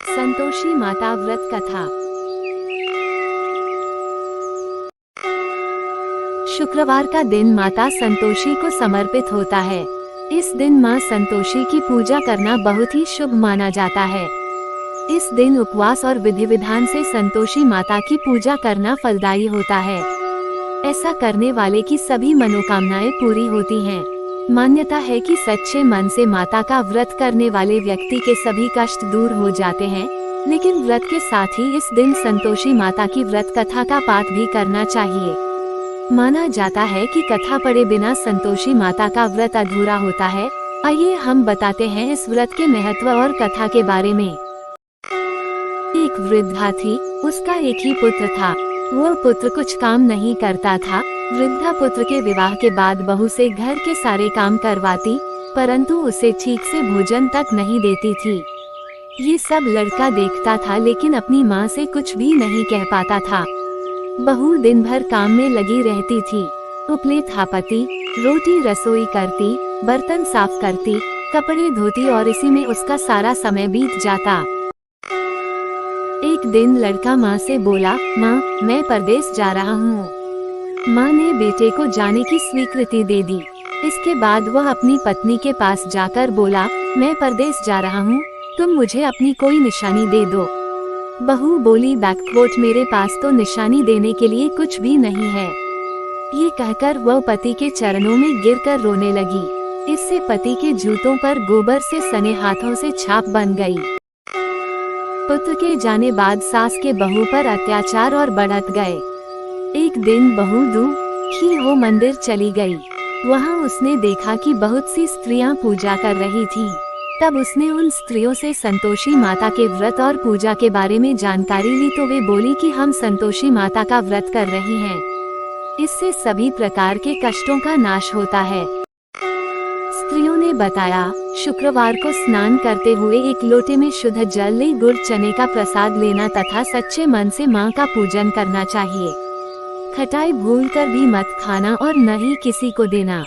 संतोषी माता व्रत कथा। शुक्रवार का दिन माता संतोषी को समर्पित होता है। इस दिन मां संतोषी की पूजा करना बहुत ही शुभ माना जाता है। इस दिन उपवास और विधि विधान से संतोषी माता की पूजा करना फलदायी होता है। ऐसा करने वाले की सभी मनोकामनाएं पूरी होती हैं। मान्यता है कि सच्चे मन से माता का व्रत करने वाले व्यक्ति के सभी कष्ट दूर हो जाते हैं। लेकिन व्रत के साथ ही इस दिन संतोषी माता की व्रत कथा का पाठ भी करना चाहिए। माना जाता है कि कथा पढ़े बिना संतोषी माता का व्रत अधूरा होता है। आइए हम बताते हैं इस व्रत के महत्व और कथा के बारे में। एक वृद्धा थी, उसका एक ही पुत्र था। वह पुत्र कुछ काम नहीं करता था। वृद्धा पुत्र के विवाह के बाद बहू से घर के सारे काम करवाती, परंतु उसे ठीक से भोजन तक नहीं देती थी। ये सब लड़का देखता था, लेकिन अपनी माँ से कुछ भी नहीं कह पाता था। बहू दिन भर काम में लगी रहती थी। उपले थापती, रोटी रसोई करती, बर्तन साफ करती, कपड़े धोती और इसी में उसका सारा समय बीत जाता। एक दिन लड़का माँ से बोला, माँ, मैं परदेश जा रहा हूँ। माँ ने बेटे को जाने की स्वीकृति दे दी। इसके बाद वह अपनी पत्नी के पास जाकर बोला, मैं परदेश जा रहा हूँ, तुम मुझे अपनी कोई निशानी दे दो। बहू बोली, बैकवोट मेरे पास तो निशानी देने के लिए कुछ भी नहीं है। ये कहकर वह पति के चरणों में गिरकर रोने लगी। इससे पति के जूतों पर गोबर से सने हाथों से छाप बन गई। पुत्र के जाने बाद सास के बहू पर अत्याचार और बढ़त गए। एक दिन बहू दुखी हो मंदिर चली गई। वहाँ उसने देखा कि बहुत सी स्त्रियां पूजा कर रही थीं। तब उसने उन स्त्रियों से संतोषी माता के व्रत और पूजा के बारे में जानकारी ली तो वे बोली कि हम संतोषी माता का व्रत कर रही हैं। इससे सभी प्रकार के कष्टों का नाश होता है। स्त्रियों ने बताया, शुक्रवार को स्नान करते हुए एक लोटे में शुद्ध जल ले गुड़ चने का प्रसाद लेना तथा सच्चे मन से माँ का पूजन करना चाहिए। खटाई भूलकर भी मत खाना और न ही किसी को देना।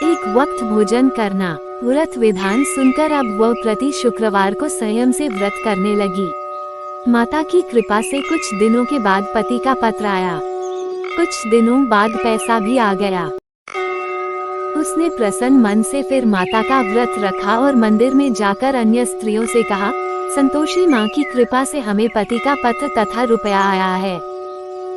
एक वक्त भोजन करना। व्रत विधान सुनकर अब वह प्रति शुक्रवार को संयम से व्रत करने लगी। माता की कृपा से कुछ दिनों के बाद पति का पत्र आया। कुछ दिनों बाद पैसा भी आ गया। उसने प्रसन्न मन से फिर माता का व्रत रखा और मंदिर में जाकर अन्य स्त्रियों से कहा, संतोषी माँ की कृपा से हमें पति का पत्र तथा रुपया आया है।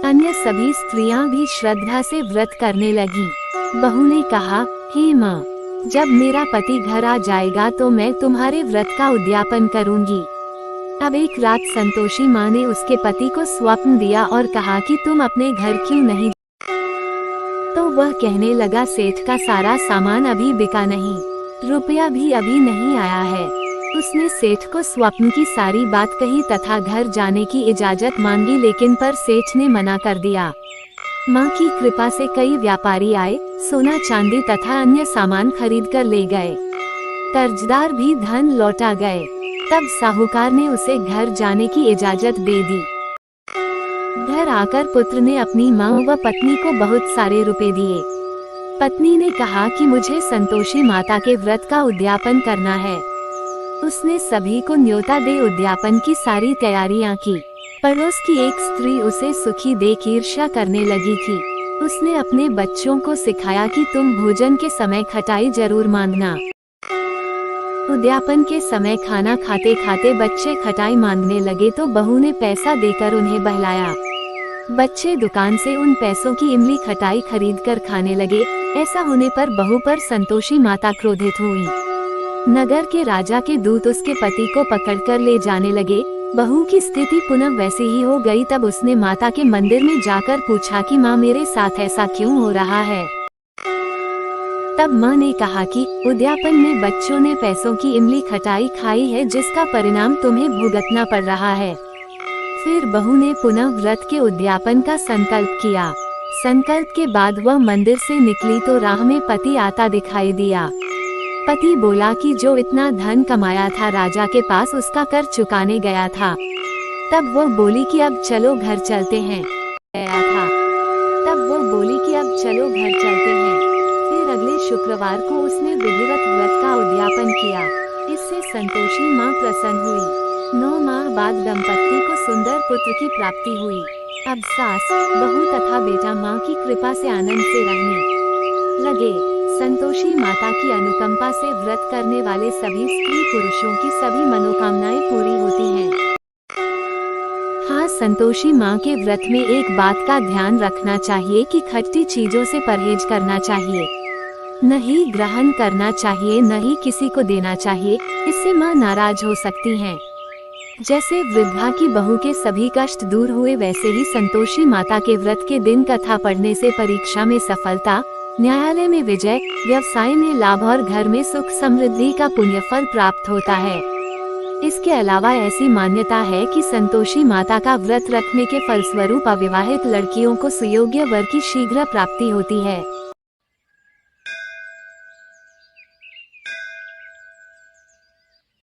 अन्य सभी स्त्रियां भी श्रद्धा से व्रत करने लगी। बहू ने कहा, हे माँ, जब मेरा पति घर आ जाएगा तो मैं तुम्हारे व्रत का उद्यापन करूंगी। अब एक रात संतोषी माँ ने उसके पति को स्वप्न दिया और कहा कि तुम अपने घर क्यों नहीं। तो वह कहने लगा, सेठ का सारा सामान अभी बिका नहीं, रुपया भी अभी नहीं आया है। उसने सेठ को स्वप्न की सारी बात कही तथा घर जाने की इजाजत मांगी, लेकिन पर सेठ ने मना कर दिया। माँ की कृपा से कई व्यापारी आए, सोना चांदी तथा अन्य सामान खरीद कर ले गए। कर्जदार भी धन लौटा गए। तब साहूकार ने उसे घर जाने की इजाजत दे दी। घर आकर पुत्र ने अपनी माँ व पत्नी को बहुत सारे रुपए दिए। पत्नी ने कहा कि मुझे संतोषी माता के व्रत का उद्यापन करना है। उसने सभी को न्योता दे उद्यापन की सारी तैयारियां की। पड़ोस की एक स्त्री उसे सुखी देख ईर्ष्या करने लगी थी। उसने अपने बच्चों को सिखाया कि तुम भोजन के समय खटाई जरूर मांगना। उद्यापन के समय खाना खाते खाते बच्चे खटाई मांगने लगे तो बहू ने पैसा देकर उन्हें बहलाया। बच्चे दुकान से उन पैसों की इमली खटाई खरीद कर खाने लगे। ऐसा होने पर बहू पर संतोषी माता क्रोधित हुई। नगर के राजा के दूत उसके पति को पकड़कर ले जाने लगे। बहू की स्थिति पुनः वैसी ही हो गई। तब उसने माता के मंदिर में जाकर पूछा कि माँ, मेरे साथ ऐसा क्यों हो रहा है। तब माँ ने कहा कि उद्यापन में बच्चों ने पैसों की इमली खटाई खाई है, जिसका परिणाम तुम्हें भुगतना पड़ रहा है। फिर बहू ने पुनः व्रत के उद्यापन का संकल्प किया। संकल्प के बाद वह मंदिर से निकली तो राह में पति आता दिखाई दिया। पति बोला कि जो इतना धन कमाया था राजा के पास, उसका कर चुकाने गया था। तब वह बोली कि अब चलो घर चलते हैं। फिर अगले शुक्रवार को उसने विधिवत व्रत का उद्यापन किया। इससे संतोषी माँ प्रसन्न हुई। 9 माह बाद दंपत्ति को सुंदर पुत्र की प्राप्ति हुई। अब सास, बहू तथा बेटा माँ की कृपा से आनंद से रहने लगे। संतोषी माता की अनुकंपा से व्रत करने वाले सभी स्त्री पुरुषों की सभी मनोकामनाएं पूरी होती हैं। हाँ, संतोषी माँ के व्रत में एक बात का ध्यान रखना चाहिए कि खट्टी चीजों से परहेज करना चाहिए, नहीं ग्रहण करना चाहिए, नहीं किसी को देना चाहिए, इससे माँ नाराज हो सकती हैं। जैसे वृद्धा की बहू के सभी कष्ट दूर हुए, वैसे ही संतोषी माता के व्रत के दिन कथा पढ़ने से परीक्षा में सफलता, न्यायालय में विजय, व्यवसाय में लाभ और घर में सुख समृद्धि का पुण्यफल प्राप्त होता है। इसके अलावा ऐसी मान्यता है कि संतोषी माता का व्रत रखने के फलस्वरूप अविवाहित लड़कियों को सुयोग्य वर की शीघ्र प्राप्ति होती है।